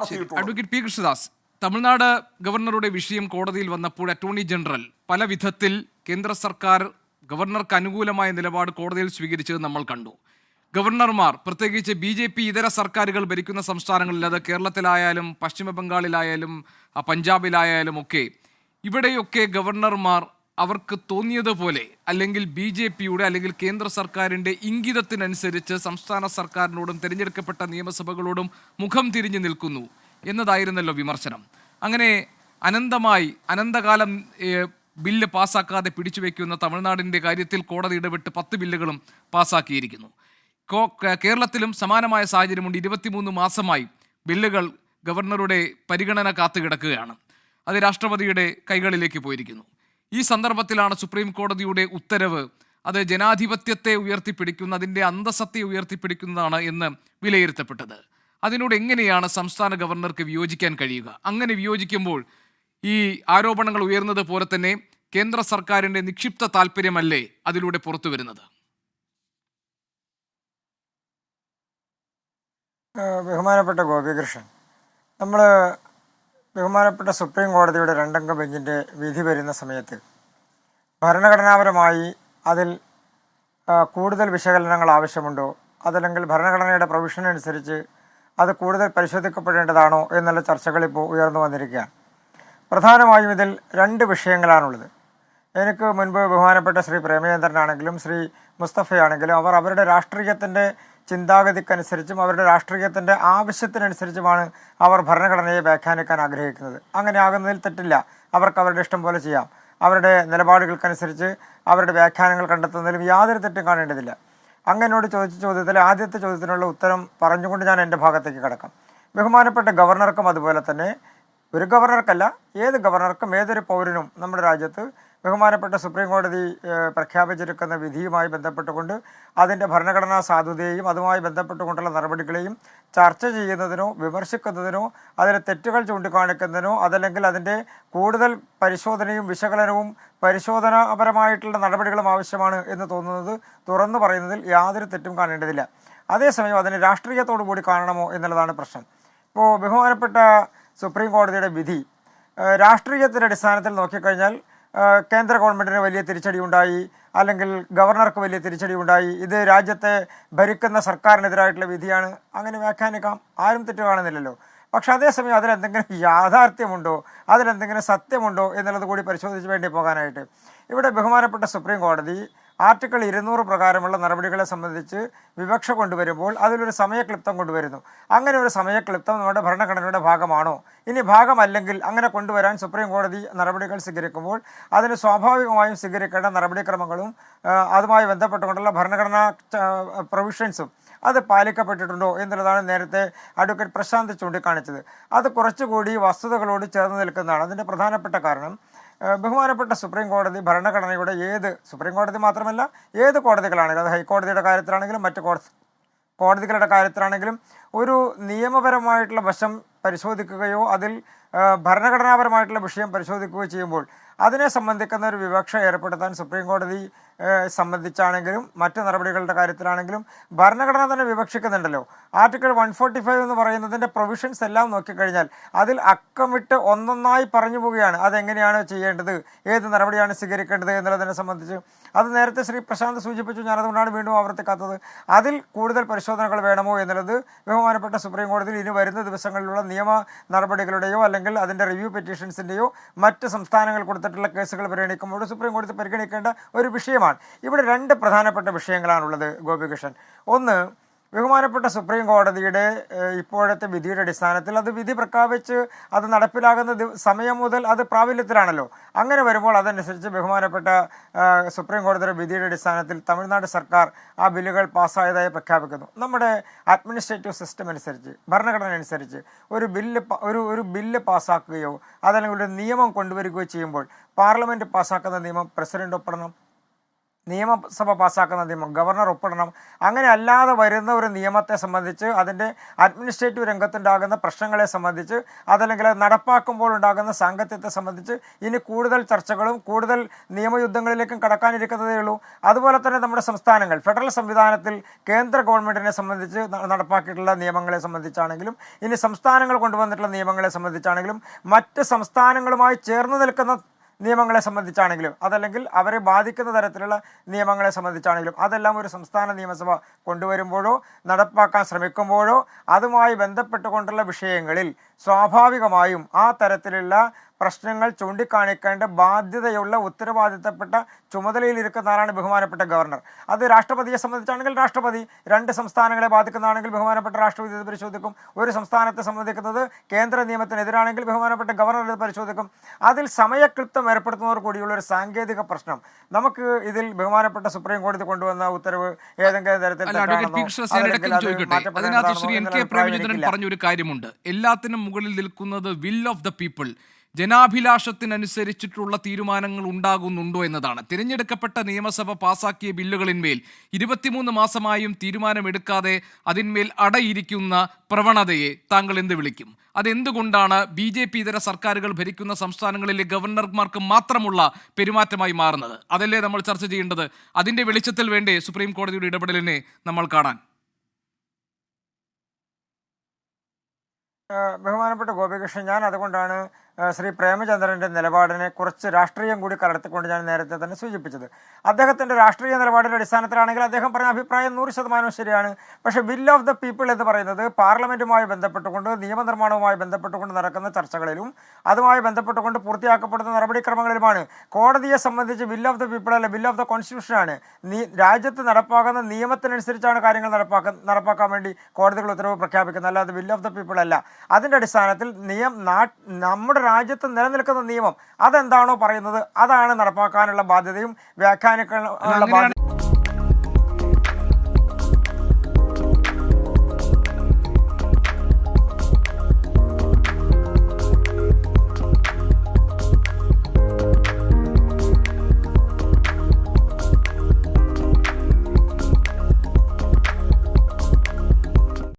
ശരി. നടത്തിയിട്ടുള്ളത്. Advocate P Krishnadas, Tamil Nadu ഗവർണറുടെ വിഷയം കോടതിയിൽ വന്നപ്പോൾ അറ്റോർണി ജനറൽ പല വിധത്തിൽ കേന്ദ്ര സർക്കാർ ഗവർണർക്ക് അനുകൂലമായ നിലപാട് കോടതിയിൽ സ്വീകരിച്ചത് നമ്മൾ കണ്ടു. ഗവർണർമാർ, പ്രത്യേകിച്ച് BJP ഇതര സർക്കാരുകൾ ഭരിക്കുന്ന സംസ്ഥാനങ്ങളിൽ, അത് കേരളത്തിലായാലും പശ്ചിമ ബംഗാളിലായാലും പഞ്ചാബിലായാലും ഒക്കെ, ഇവിടെയൊക്കെ ഗവർണർമാർ അവർക്ക് തോന്നിയതുപോലെ അല്ലെങ്കിൽ BJPയുടെ അല്ലെങ്കിൽ കേന്ദ്ര സർക്കാരിൻ്റെ ഇംഗിതത്തിനനുസരിച്ച് സംസ്ഥാന സർക്കാരിനോടും തിരഞ്ഞെടുക്കപ്പെട്ട നിയമസഭകളോടും മുഖം തിരിഞ്ഞു നിൽക്കുന്നു എന്നതായിരുന്നല്ലോ വിമർശനം. അങ്ങനെ അനന്തകാലം ബില്ല് പാസ്സാക്കാതെ പിടിച്ചുവെക്കുന്ന തമിഴ്നാടിൻ്റെ കാര്യത്തിൽ കോടതി ഇടപെട്ട് 10 ബില്ലുകളും പാസ്സാക്കിയിരിക്കുന്നു. കേരളത്തിലും സമാനമായ സാഹചര്യമുണ്ട്. 23 മാസമായി ബില്ലുകൾ ഗവർണറുടെ പരിഗണന കാത്തുകിടക്കുകയാണ്. അത് രാഷ്ട്രപതിയുടെ കൈകളിലേക്ക് പോയിരിക്കുന്നു. ഈ സന്ദർഭത്തിലാണ് സുപ്രീം കോടതിയുടെ ഉത്തരവ് അത് ജനാധിപത്യത്തെ ഉയർത്തിപ്പിടിക്കുന്ന, അതിൻ്റെ അന്തസ്സത്തെ ഉയർത്തിപ്പിടിക്കുന്നതാണ് എന്ന് വിലയിരുത്തപ്പെട്ടത്. അതിനോട് എങ്ങനെയാണ് സംസ്ഥാന ഗവർണർക്ക് വിയോജിക്കാൻ കഴിയുക? അങ്ങനെ വിയോജിക്കുമ്പോൾ ഈ ആരോപണങ്ങൾ ഉയർന്നത് പോലെ തന്നെ കേന്ദ്ര സർക്കാരിൻ്റെ നിക്ഷിപ്ത താല്പര്യമല്ലേ അതിലൂടെ പുറത്തു വരുന്നത്? ബഹുമാനപ്പെട്ട ഗോപികൃഷ്ണൻ, നമ്മൾ ബഹുമാനപ്പെട്ട സുപ്രീം കോടതിയുടെ 2 അംഗ ബെഞ്ചിൻ്റെ വിധി വരുന്ന സമയത്ത് ഭരണഘടനാപരമായി അതിൽ കൂടുതൽ വിശകലനങ്ങൾ ആവശ്യമുണ്ടോ, അതല്ലെങ്കിൽ ഭരണഘടനയുടെ പ്രൊവിഷൻ അനുസരിച്ച് അത് കൂടുതൽ പരിശോധിക്കപ്പെടേണ്ടതാണോ എന്നുള്ള ചർച്ചകൾ ഇപ്പോൾ ഉയർന്നു വന്നിരിക്കുകയാണ്. പ്രധാനമായും ഇതിൽ 2 വിഷയങ്ങളാണുള്ളത്. എനിക്ക് മുൻപ് ബഹുമാനപ്പെട്ട ശ്രീ പ്രേമചന്ദ്രനാണെങ്കിലും ശ്രീ മുസ്തഫയാണെങ്കിലും അവർ അവരുടെ രാഷ്ട്രീയത്തിൻ്റെ ചിന്താഗതിക്കനുസരിച്ചും അവരുടെ രാഷ്ട്രീയത്തിൻ്റെ ആവശ്യത്തിനനുസരിച്ചുമാണ് അവർ ഭരണഘടനയെ വ്യാഖ്യാനിക്കാൻ ആഗ്രഹിക്കുന്നത്. അങ്ങനെ ആകുന്നതിൽ തെറ്റില്ല. അവർക്ക് അവരുടെ ഇഷ്ടം പോലെ ചെയ്യാം. അവരുടെ നിലപാടുകൾക്കനുസരിച്ച് അവരുടെ വ്യാഖ്യാനങ്ങൾ കണ്ടെത്തുന്നതിലും യാതൊരു തെറ്റും കാണേണ്ടതില്ല. അങ്ങനോട് ചോദിച്ച ചോദ്യത്തിൽ ആദ്യത്തെ ചോദ്യത്തിനുള്ള ഉത്തരം പറഞ്ഞുകൊണ്ട് ഞാൻ എൻ്റെ ഭാഗത്തേക്ക് കിടക്കാം. ബഹുമാനപ്പെട്ട ഗവർണർക്കും അതുപോലെ തന്നെ, ഒരു ഗവർണർക്കല്ല, ഏത് ഗവർണർക്കും ഏതൊരു പൗരനും നമ്മുടെ രാജ്യത്ത് ബഹുമാനപ്പെട്ട സുപ്രീം കോടതി പ്രഖ്യാപിച്ചിരിക്കുന്ന വിധിയുമായി ബന്ധപ്പെട്ടുകൊണ്ട് അതിൻ്റെ ഭരണഘടനാ സാധുതയെയും അതുമായി ബന്ധപ്പെട്ടുകൊണ്ടുള്ള നടപടികളെയും ചർച്ച ചെയ്യുന്നതിനോ വിമർശിക്കുന്നതിനോ അതിലെ തെറ്റുകൾ ചൂണ്ടിക്കാണിക്കുന്നതിനോ അതല്ലെങ്കിൽ അതിൻ്റെ കൂടുതൽ പരിശോധനയും വിശകലനവും പരിശോധനാപരമായിട്ടുള്ള നടപടികളും ആവശ്യമാണ് എന്ന് തോന്നുന്നത് തുറന്നു പറയുന്നതിൽ യാതൊരു തെറ്റും കാണേണ്ടതില്ല. അതേസമയം അതിന് രാഷ്ട്രീയത്തോടു കൂടി കാണണമോ എന്നുള്ളതാണ് പ്രശ്നം. ഇപ്പോൾ ബഹുമാനപ്പെട്ട സുപ്രീം കോടതിയുടെ വിധി രാഷ്ട്രീയത്തിൻ്റെ അടിസ്ഥാനത്തിൽ നോക്കിക്കഴിഞ്ഞാൽ കേന്ദ്ര ഗവൺമെൻറ്റിന് വലിയ തിരിച്ചടി ഉണ്ടായി, അല്ലെങ്കിൽ ഗവർണർക്ക് വലിയ തിരിച്ചടി ഉണ്ടായി, ഇത് രാജ്യത്തെ ഭരിക്കുന്ന സർക്കാരിനെതിരായിട്ടുള്ള വിധിയാണ്, അങ്ങനെ വ്യാഖ്യാനിക്കാം. ആരും തെറ്റ് കാണുന്നില്ലല്ലോ. പക്ഷെ അതേസമയം അതിലെന്തെങ്കിലും യാഥാർത്ഥ്യമുണ്ടോ, അതിലെന്തെങ്കിലും സത്യമുണ്ടോ എന്നുള്ളത് കൂടി പരിശോധിച്ച് വേണ്ടി പോകാനായിട്ട് ഇവിടെ ബഹുമാനപ്പെട്ട സുപ്രീം കോടതി ആർട്ടിക്കിൾ 200 പ്രകാരമുള്ള നടപടികളെ സംബന്ധിച്ച് വിവക്ഷ കൊണ്ടുവരുമ്പോൾ അതിലൊരു സമയക്ലിപ്തം കൊണ്ടുവരുന്നു. അങ്ങനെ ഒരു സമയക്ലിപ്തം നമ്മുടെ ഭരണഘടനയുടെ ഭാഗമാണോ? ഇനി ഭാഗമല്ലെങ്കിൽ അങ്ങനെ കൊണ്ടുവരാൻ സുപ്രീം കോടതി നടപടികൾ സ്വീകരിക്കുമ്പോൾ അതിന് സ്വാഭാവികമായും സ്വീകരിക്കേണ്ട നടപടിക്രമങ്ങളും അതുമായി ബന്ധപ്പെട്ടുകൊണ്ടുള്ള ഭരണഘടനാ പ്രൊവിഷൻസും അത് പാലിക്കപ്പെട്ടിട്ടുണ്ടോ എന്നുള്ളതാണ് നേരത്തെ അഡ്വക്കേറ്റ് പ്രശാന്ത് ചൂണ്ടിക്കാണിച്ചത്. അത് കുറച്ചുകൂടി വസ്തുതകളോട് ചേർന്ന് നിൽക്കുന്നതാണ്. അതിൻ്റെ പ്രധാനപ്പെട്ട കാരണം ബഹുമാനപ്പെട്ട സുപ്രീം കോടതി ഭരണഘടനയുടെ സുപ്രീം കോടതി മാത്രമല്ല ഏത് കോടതികളാണെങ്കിലും, അത് ഹൈക്കോടതിയുടെ കാര്യത്തിലാണെങ്കിലും മറ്റ് കോടതികളുടെ കാര്യത്തിലാണെങ്കിലും ഒരു നിയമപരമായിട്ടുള്ള വശം പരിശോധിക്കുകയോ അതിൽ ഭരണഘടനാപരമായിട്ടുള്ള വിഷയം പരിശോധിക്കുകയോ ചെയ്യുമ്പോൾ അതിനെ സംബന്ധിക്കുന്ന ഒരു വിവക്ഷ ഏർപ്പെടുത്താൻ സുപ്രീം കോടതി സംബന്ധിച്ചാണെങ്കിലും മറ്റ് നടപടികളുടെ കാര്യത്തിലാണെങ്കിലും ഭരണഘടന തന്നെ വിവക്ഷിക്കുന്നുണ്ടല്ലോ. ആർട്ടിക്കിൾ 145 എന്ന് പറയുന്നതിൻ്റെ പ്രൊവിഷൻസ് എല്ലാം നോക്കിക്കഴിഞ്ഞാൽ അതിൽ അക്കമിട്ട് ഒന്നൊന്നായി പറഞ്ഞു പോവുകയാണ് അതെങ്ങനെയാണ് ചെയ്യേണ്ടത്, ഏത് നടപടിയാണ് സ്വീകരിക്കേണ്ടത് എന്നുള്ളതിനെ സംബന്ധിച്ച്. അത് നേരത്തെ ശ്രീ പ്രശാന്ത് സൂചിപ്പിച്ചു, ഞാനതുകൊണ്ടാണ് വീണ്ടും ആവർത്തിക്കാത്തത്. അതിൽ കൂടുതൽ പരിശോധനകൾ വേണമോ എന്നുള്ളത് ബഹുമാനപ്പെട്ട സുപ്രീം കോടതിയിൽ ഇനി വരുന്ന ദിവസങ്ങളിലുള്ള നിയമ നടപടികളുടെയോ അല്ലെങ്കിൽ അതിൻ്റെ റിവ്യൂ പെറ്റീഷൻസിൻ്റെയോ മറ്റ് സംസ്ഥാനങ്ങൾ കൊടുത്തിട്ടുള്ള കേസുകൾ പരിഗണിക്കുമ്പോൾ സുപ്രീം കോടതി പരിഗണിക്കേണ്ട ഒരു വിഷയമാണ്. ഇവിടെ 2 പ്രധാനപ്പെട്ട വിഷയങ്ങളാണുള്ളത് ഗോപികൃഷ്ണൻ. ഒന്ന്, ബഹുമാനപ്പെട്ട സുപ്രീം കോടതിയുടെ ഇപ്പോഴത്തെ വിധിയുടെ അടിസ്ഥാനത്തിൽ അത് വിധി പ്രഖ്യാപിച്ച് അത് നടപ്പിലാകുന്ന സമയം മുതൽ അത് പ്രാബല്യത്തിലാണല്ലോ. അങ്ങനെ വരുമ്പോൾ അതനുസരിച്ച് ബഹുമാനപ്പെട്ട സുപ്രീം കോടതിയുടെ വിധിയുടെ അടിസ്ഥാനത്തിൽ തമിഴ്നാട് സർക്കാർ ആ ബില്ലുകൾ പാസ്സായതായി പ്രഖ്യാപിക്കുന്നു. നമ്മുടെ അഡ്മിനിസ്ട്രേറ്റീവ് സിസ്റ്റം അനുസരിച്ച്, ഭരണഘടന അനുസരിച്ച് ഒരു ബില്ല് പാസ്സാക്കുകയോ അതല്ലെങ്കിൽ ഒരു നിയമം കൊണ്ടുവരികയോ ചെയ്യുമ്പോൾ പാർലമെൻറ്റ് പാസ്സാക്കുന്ന നിയമം പ്രസിഡന്റ് ഒപ്പിടണം. നിയമസഭ പാസ്സാക്കുന്ന നിയമം ഗവർണർ ഒപ്പിടണം. അങ്ങനെ അല്ലാതെ വരുന്ന ഒരു നിയമത്തെ സംബന്ധിച്ച് അതിൻ്റെ അഡ്മിനിസ്ട്രേറ്റീവ് രംഗത്തുണ്ടാകുന്ന പ്രശ്നങ്ങളെ സംബന്ധിച്ച് അതല്ലെങ്കിൽ നടപ്പാക്കുമ്പോൾ ഉണ്ടാകുന്ന സാങ്കത്യത്തെ സംബന്ധിച്ച് ഇനി കൂടുതൽ ചർച്ചകളും കൂടുതൽ നിയമയുദ്ധങ്ങളിലേക്കും കടക്കാനിരിക്കുന്നതേ ഉള്ളൂ. അതുപോലെ തന്നെ നമ്മുടെ സംസ്ഥാനങ്ങൾ ഫെഡറൽ സംവിധാനത്തിൽ കേന്ദ്ര ഗവൺമെൻറ്റിനെ സംബന്ധിച്ച് നടപ്പാക്കിയിട്ടുള്ള നിയമങ്ങളെ സംബന്ധിച്ചാണെങ്കിലും ഇനി സംസ്ഥാനങ്ങൾ കൊണ്ടുവന്നിട്ടുള്ള നിയമങ്ങളെ സംബന്ധിച്ചാണെങ്കിലും മറ്റ് സംസ്ഥാനങ്ങളുമായി ചേർന്ന് നിൽക്കുന്ന നിയമങ്ങളെ സംബന്ധിച്ചാണെങ്കിലും അതല്ലെങ്കിൽ അവരെ ബാധിക്കുന്ന തരത്തിലുള്ള നിയമങ്ങളെ സംബന്ധിച്ചാണെങ്കിലും അതെല്ലാം ഒരു സംസ്ഥാന നിയമസഭ കൊണ്ടുവരുമ്പോഴോ നടപ്പാക്കാൻ ശ്രമിക്കുമ്പോഴോ അതുമായി ബന്ധപ്പെട്ടുകൊണ്ടുള്ള വിഷയങ്ങളിൽ സ്വാഭാവികമായും ആ തരത്തിലുള്ള പ്രശ്നങ്ങൾ ചൂണ്ടിക്കാണിക്കേണ്ട ബാധ്യതയുള്ള ഉത്തരവാദിത്തപ്പെട്ട ചുമതലയിലിരിക്കുന്ന ആളാണ് ബഹുമാനപ്പെട്ട ഗവർണർ. അത് രാഷ്ട്രപതിയെ സംബന്ധിച്ചാണെങ്കിൽ രാഷ്ട്രപതി, രണ്ട് സംസ്ഥാനങ്ങളെ ബാധിക്കുന്നതാണെങ്കിൽ ബഹുമാനപ്പെട്ട രാഷ്ട്രപതി ഇത് പരിശോധിക്കും. ഒരു സംസ്ഥാനത്തെ സംബന്ധിക്കുന്നത് കേന്ദ്ര നിയമത്തിനെതിരാണെങ്കിൽ ബഹുമാനപ്പെട്ട ഗവർണർ ഇത് പരിശോധിക്കും. അതിൽ സമയക്ലിപ്തം ഏർപ്പെടുത്തുന്നതോട് കൂടിയുള്ള ഒരു സാങ്കേതിക പ്രശ്നം നമുക്ക് ഇതിൽ ബഹുമാനപ്പെട്ട സുപ്രീം കോടതി കൊണ്ടുവന്ന ഉത്തരവ് ഏതെങ്കിലും തരത്തിൽ പറഞ്ഞൊരു കാര്യമുണ്ട്. എല്ലാത്തിനും മുകളിൽ നിൽക്കുന്നത് വിൽ ഓഫ് ദ പീപ്പിൾ, ജനാഭിലാഷത്തിനനുസരിച്ചിട്ടുള്ള തീരുമാനങ്ങൾ ഉണ്ടാകുന്നുണ്ടോ എന്നതാണ്. തിരഞ്ഞെടുക്കപ്പെട്ട നിയമസഭ പാസാക്കിയ ബില്ലുകളിന്മേൽ 23 മാസമായും തീരുമാനമെടുക്കാതെ അതിന്മേൽ അടയിരിക്കുന്ന പ്രവണതയെ താങ്കൾ എന്ത് വിളിക്കും? അതെന്തുകൊണ്ടാണ് BJP ഇതര സർക്കാരുകൾ ഭരിക്കുന്ന സംസ്ഥാനങ്ങളിലെ ഗവർണർമാർക്ക് മാത്രമുള്ള പെരുമാറ്റമായി മാറുന്നത്? അതല്ലേ നമ്മൾ ചർച്ച ചെയ്യേണ്ടത്. അതിൻ്റെ വെളിച്ചത്തിൽ വേണ്ടേ സുപ്രീം കോടതിയുടെ ഇടപെടലിനെ നമ്മൾ കാണാൻ? ബഹുമാനപ്പെട്ട ഗോപികൃഷ്ണൻ, ഞാൻ അതുകൊണ്ടാണ് ശ്രീ പ്രേമചന്ദ്രൻ്റെ നിലപാടിനെ കുറച്ച് രാഷ്ട്രീയം കൂടി കലർത്തിക്കൊണ്ട് ഞാൻ നേരത്തെ തന്നെ സൂചിപ്പിച്ചത്. അദ്ദേഹത്തിൻ്റെ രാഷ്ട്രീയ നിലപാടിൻ്റെ അടിസ്ഥാനത്തിലാണെങ്കിൽ അദ്ദേഹം പറഞ്ഞ അഭിപ്രായം 100% ശരിയാണ്. പക്ഷേ വിൽ ഓഫ് ദ പീപ്പിൾ എന്ന് പറയുന്നത് പാർലമെൻറ്റുമായി ബന്ധപ്പെട്ടുകൊണ്ട് നിയമനിർമ്മാണവുമായി ബന്ധപ്പെട്ടുകൊണ്ട് നടക്കുന്ന ചർച്ചകളിലും അതുമായി ബന്ധപ്പെട്ടുകൊണ്ട് പൂർത്തിയാക്കപ്പെടുന്ന നടപടിക്രമങ്ങളിലുമാണ്. കോടതിയെ സംബന്ധിച്ച് വിൽ ഓഫ് ദ പീപ്പിൾ അല്ല, വിൽ ഓഫ് ദ കോൺസ്റ്റിറ്റ്യൂഷനാണ്. രാജ്യത്ത് നടപ്പാക്കുന്ന നിയമത്തിനനുസരിച്ചാണ് കാര്യങ്ങൾ നടപ്പാക്കാൻ വേണ്ടി കോടതികൾ ഉത്തരവ് പ്രഖ്യാപിക്കുന്നത്, അല്ലാതെ വിൽ ഓഫ് ദ പീപ്പിൾ അല്ല. അതിൻ്റെ അടിസ്ഥാനത്തിൽ നമ്മുടെ രാജ്യത്ത് നിലനിൽക്കുന്ന നിയമം അതെന്താണോ പറയുന്നത് അതാണ് നടപ്പാക്കാനുള്ള ബാധ്യതയും വ്യാഖ്യാനിക്കാനുള്ള ബാധ്യത